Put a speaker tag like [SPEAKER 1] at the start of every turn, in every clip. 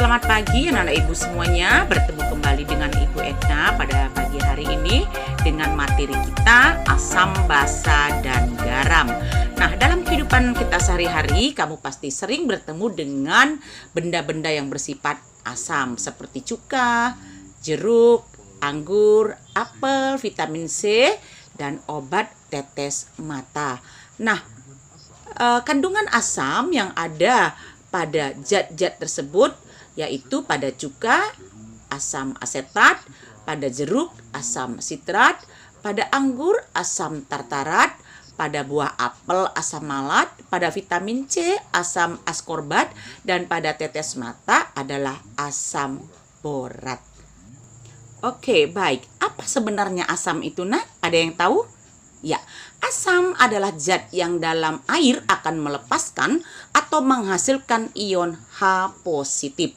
[SPEAKER 1] Selamat pagi anak-anak ibu semuanya. Bertemu kembali dengan Ibu Edna pada pagi hari ini dengan materi kita asam, basa, dan garam. Nah, dalam kehidupan kita sehari-hari kamu pasti sering bertemu dengan benda-benda yang bersifat asam seperti cuka, jeruk, anggur, apel, vitamin C, dan obat tetes mata. Nah, kandungan asam yang ada pada zat-zat tersebut yaitu pada cuka, asam asetat, pada jeruk, asam sitrat, pada anggur, asam tartarat, pada buah apel, asam malat, pada vitamin C, asam askorbat, dan pada tetes mata adalah asam borat. Oke, baik. Apa sebenarnya asam itu, Nak? Ada yang tahu? Ya, asam adalah zat yang dalam air akan melepaskan atau menghasilkan ion H positif.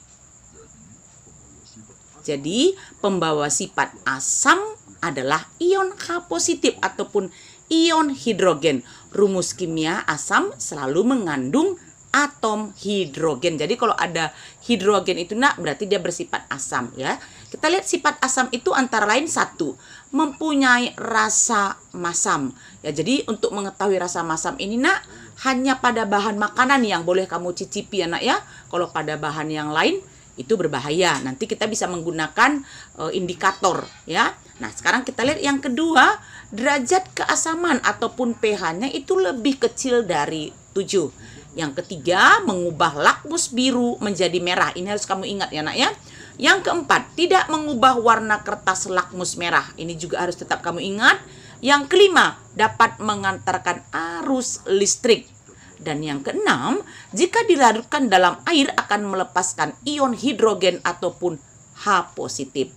[SPEAKER 1] Jadi, pembawa sifat asam adalah ion H positif ataupun ion hidrogen. Rumus kimia asam selalu mengandung atom hidrogen. Jadi kalau ada hidrogen itu Nak, berarti dia bersifat asam ya. Kita lihat sifat asam itu antara lain satu, mempunyai rasa masam. Ya, jadi untuk mengetahui rasa masam ini Nak, hanya pada bahan makanan yang boleh kamu cicipi ya Nak ya. Kalau pada bahan yang lain itu berbahaya. Nanti kita bisa menggunakan indikator ya. Nah, sekarang kita lihat yang kedua, derajat keasaman ataupun pH-nya itu lebih kecil dari 7. Yang ketiga, mengubah lakmus biru menjadi merah. Ini harus kamu ingat ya Nak ya. Yang keempat, tidak mengubah warna kertas lakmus merah. Ini juga harus tetap kamu ingat. Yang kelima, dapat mengantarkan arus listrik. Dan yang keenam, jika dilarutkan dalam air akan melepaskan ion hidrogen ataupun H positif.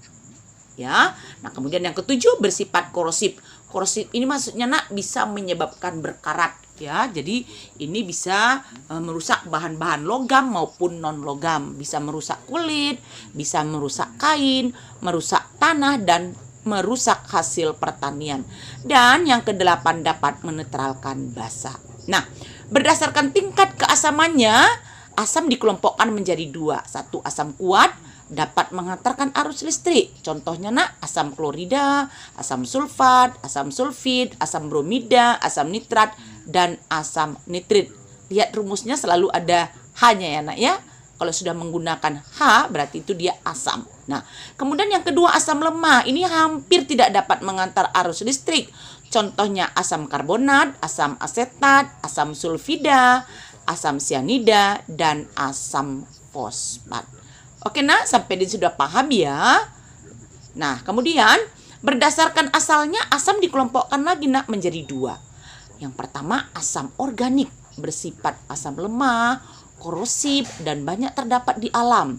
[SPEAKER 1] Ya. Nah, kemudian yang ketujuh bersifat korosif. Korosif ini maksudnya Nak bisa menyebabkan berkarat ya. Jadi ini bisa merusak bahan-bahan logam maupun non logam, bisa merusak kulit, bisa merusak kain, merusak tanah dan merusak hasil pertanian. Dan yang kedelapan dapat menetralkan basa. Nah, berdasarkan tingkat keasamannya, asam dikelompokkan menjadi dua. Satu, asam kuat dapat menghantarkan arus listrik. Contohnya Nak, asam klorida, asam sulfat, asam sulfid, asam bromida, asam nitrat, dan asam nitrit. Lihat rumusnya selalu ada H-nya ya Nak ya. Kalau sudah menggunakan H berarti itu dia asam. Nah, kemudian yang kedua asam lemah. Ini hampir tidak dapat mengantar arus listrik. Contohnya asam karbonat, asam asetat, asam sulfida, asam sianida, dan asam fosfat. Oke Nak, sampai di sudah paham ya. Nah, kemudian berdasarkan asalnya asam dikelompokkan lagi Nak menjadi dua. Yang pertama asam organik, bersifat asam lemah, korosif, dan banyak terdapat di alam.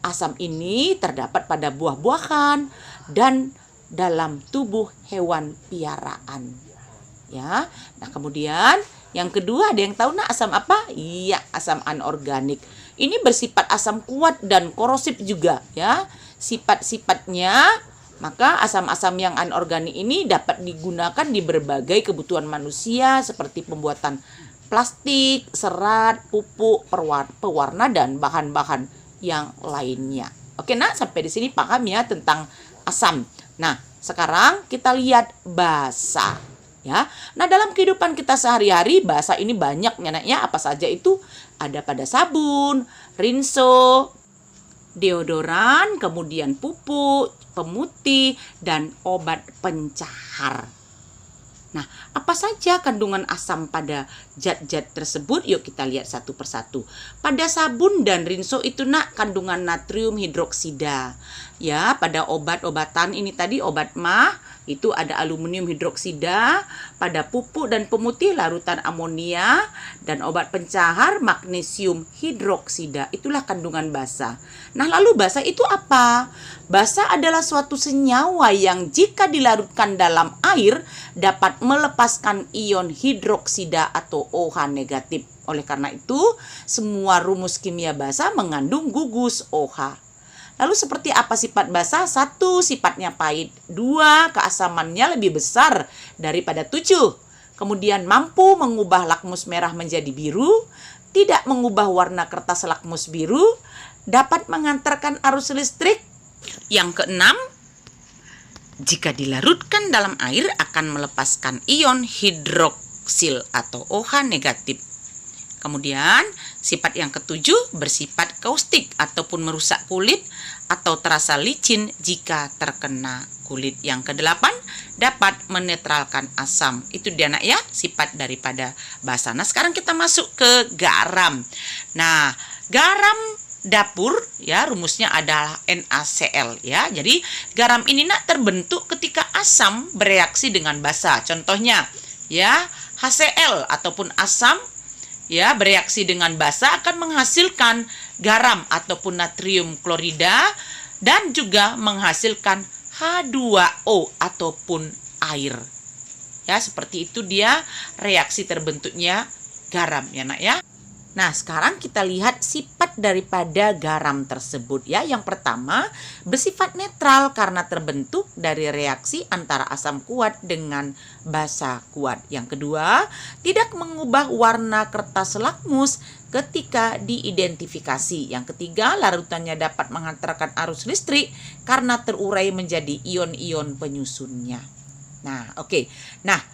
[SPEAKER 1] Asam ini terdapat pada buah-buahan dan dalam tubuh hewan piaraan. Ya. Nah, kemudian yang kedua ada yang tahu Nak asam apa? Iya, asam anorganik. Ini bersifat asam kuat dan korosif juga ya. Sifat-sifatnya, maka asam-asam yang anorganik ini dapat digunakan di berbagai kebutuhan manusia seperti pembuatan plastik, serat, pupuk, pewarna, dan bahan-bahan yang lainnya. Oke Nak, sampai di sini paham ya tentang asam. Nah, sekarang kita lihat basa. Ya. Nah, dalam kehidupan kita sehari-hari, basa ini banyak ya Nak ya. Apa saja itu? Ada pada sabun, rinso, deodoran, kemudian pupuk, pemutih, dan obat pencahar. Nah, apa saja kandungan asam pada zat-zat tersebut? Yuk kita lihat satu persatu. Pada sabun dan rinso itu Nak kandungan natrium hidroksida. Ya, pada obat-obatan ini tadi obat mah itu ada aluminium hidroksida, pada pupuk dan pemutih larutan amonia, dan obat pencahar magnesium hidroksida. Itulah kandungan basa. Nah, lalu basa itu apa? Basa adalah suatu senyawa yang jika dilarutkan dalam air dapat melepaskan ion hidroksida atau OH negatif. Oleh karena itu, semua rumus kimia basa mengandung gugus OH. Lalu seperti apa sifat basa? 1. Sifatnya pahit. 2. Keasamannya lebih besar daripada 7. Kemudian mampu mengubah lakmus merah menjadi biru. tidak mengubah warna kertas lakmus biru, dapat mengantarkan arus listrik. Yang keenam, jika dilarutkan dalam air akan melepaskan ion hidroksil atau OH negatif. Kemudian, sifat yang ketujuh bersifat kaustik ataupun merusak kulit atau terasa licin jika terkena kulit. Yang kedelapan, dapat menetralkan asam. Itu dia nak ya, sifat daripada basa. Nah, sekarang kita masuk ke garam. Nah, garam dapur ya rumusnya adalah NaCl ya. Jadi garam ini nak terbentuk ketika asam bereaksi dengan basa. Contohnya ya HCl ataupun asam ya bereaksi dengan basa akan menghasilkan garam ataupun natrium klorida dan juga menghasilkan H2O ataupun air. Ya, seperti itu dia reaksi terbentuknya garam ya nak ya. Nah, sekarang kita lihat sifat daripada garam tersebut ya. Yang pertama, bersifat netral karena terbentuk dari reaksi antara asam kuat dengan basa kuat. Yang kedua, tidak mengubah warna kertas lakmus ketika diidentifikasi. Yang ketiga, larutannya dapat mengantarkan arus listrik karena terurai menjadi ion-ion penyusunnya. Nah, oke. Nah,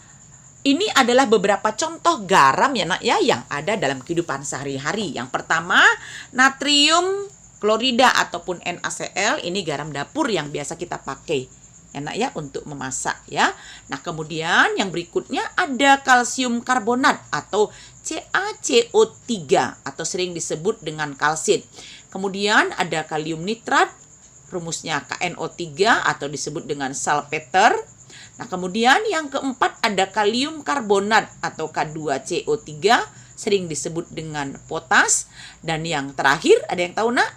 [SPEAKER 1] ini adalah beberapa contoh garam ya nak ya yang ada dalam kehidupan sehari-hari. Yang pertama, natrium klorida ataupun NaCl, ini garam dapur yang biasa kita pakai ya nak ya untuk memasak ya. Nah, kemudian yang berikutnya ada kalsium karbonat atau CaCO3 atau sering disebut dengan kalsit. Kemudian ada kalium nitrat, rumusnya KNO3 atau disebut dengan salpeter. Nah, kemudian yang keempat ada kalium karbonat atau K2CO3, sering disebut dengan potas. Dan yang terakhir, ada yang tahu nak?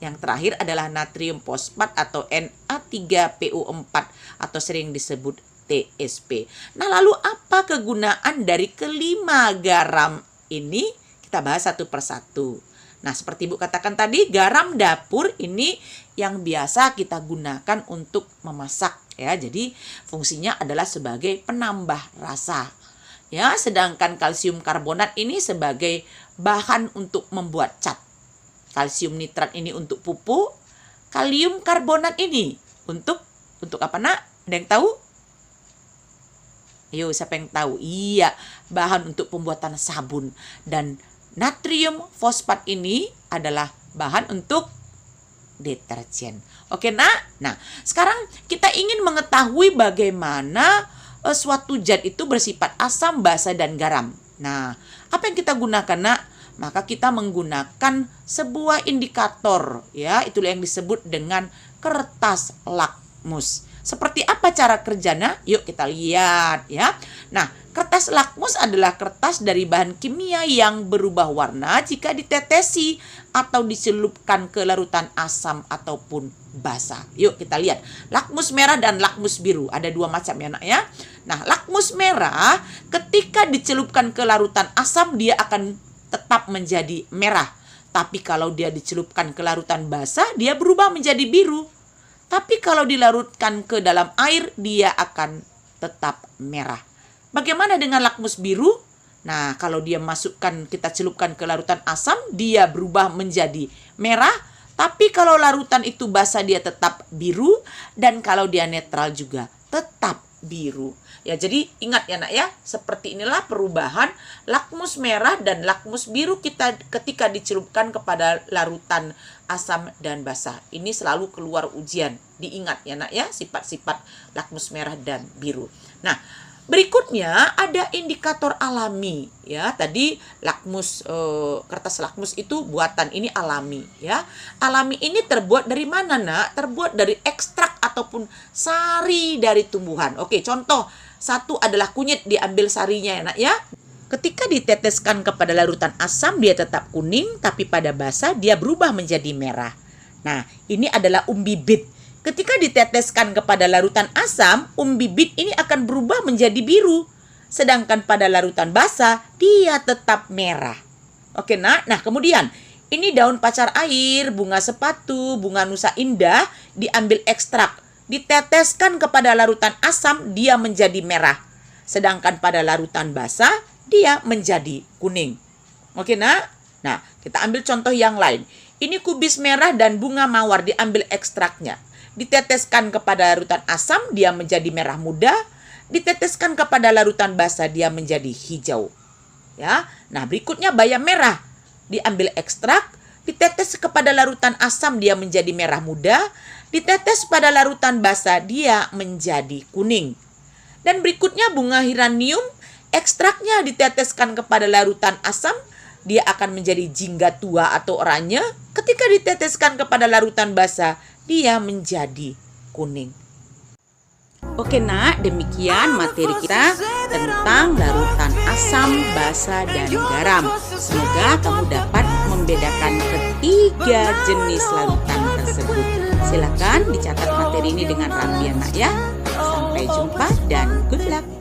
[SPEAKER 1] Yang terakhir adalah natrium fosfat atau Na3PO4 atau sering disebut TSP. Nah, lalu apa kegunaan dari kelima garam ini? Kita bahas satu persatu. Nah, seperti Ibu katakan tadi, garam dapur ini yang biasa kita gunakan untuk memasak ya. Jadi fungsinya adalah sebagai penambah rasa. Ya, sedangkan kalsium karbonat ini sebagai bahan untuk membuat cat. Kalsium nitrat ini untuk pupuk, kalium karbonat ini untuk apa nak? Ada yang tahu? Ayo, siapa yang tahu? Iya, bahan untuk pembuatan sabun. Dan natrium fosfat ini adalah bahan untuk deterjen. Oke nak? Nah, sekarang kita ingin mengetahui bagaimana suatu zat itu bersifat asam, basa, dan garam. Nah, apa yang kita gunakan nak? Maka kita menggunakan sebuah indikator ya, itulah yang disebut dengan kertas lakmus. Seperti apa cara kerjanya? Yuk kita lihat ya. Nah, kertas lakmus adalah kertas dari bahan kimia yang berubah warna jika ditetesi atau dicelupkan ke larutan asam ataupun basa. Yuk kita lihat. Lakmus merah dan lakmus biru. Ada dua macam ya nak ya. Nah, lakmus merah ketika dicelupkan ke larutan asam dia akan tetap menjadi merah. Tapi kalau dia dicelupkan ke larutan basa dia berubah menjadi biru. Tapi kalau dilarutkan ke dalam air dia akan tetap merah. Bagaimana dengan lakmus biru? Nah, kalau dia kita celupkan ke larutan asam, dia berubah menjadi merah. Tapi kalau larutan itu basah, dia tetap biru. Dan kalau dia netral juga tetap biru. Ya, jadi ingat ya nak ya, seperti inilah perubahan lakmus merah dan lakmus biru kita ketika dicelupkan kepada larutan asam dan basa. Ini selalu keluar ujian. Diingat ya nak ya, sifat-sifat lakmus merah dan biru. Nah, berikutnya ada indikator alami ya. Tadi kertas lakmus itu buatan, ini alami ya. Alami ini terbuat dari mana nak? Terbuat dari ekstrak ataupun sari dari tumbuhan. Oke, contoh satu adalah kunyit, diambil sarinya ya nak ya. Ketika diteteskan kepada larutan asam dia tetap kuning, tapi pada basa dia berubah menjadi merah. Nah, ini adalah umbi bit. Ketika diteteskan kepada larutan asam, umbi bit ini akan berubah menjadi biru. Sedangkan pada larutan basa, dia tetap merah. Oke, nah kemudian ini daun pacar air, bunga sepatu, bunga nusa indah, diambil ekstrak. Diteteskan kepada larutan asam, dia menjadi merah. Sedangkan pada larutan basa, dia menjadi kuning. Oke nak? Nah, kita ambil contoh yang lain. Ini kubis merah dan bunga mawar, diambil ekstraknya. Diteteskan kepada larutan asam, dia menjadi merah muda. Diteteskan kepada larutan basa, dia menjadi hijau. Ya. Nah, berikutnya bayam merah. Diambil ekstrak, ditetes kepada larutan asam, dia menjadi merah muda. Ditetes pada larutan basa, dia menjadi kuning. Dan berikutnya bunga hiranium, ekstraknya diteteskan kepada larutan asam, dia akan menjadi jingga tua atau oranye. Ketika diteteskan kepada larutan basa, dia menjadi kuning. Oke nak, demikian materi kita tentang larutan asam, basa, dan garam. Semoga kamu dapat membedakan ketiga jenis larutan tersebut. Silakan dicatat materi ini dengan rapi ya nak ya. Sampai jumpa dan good luck.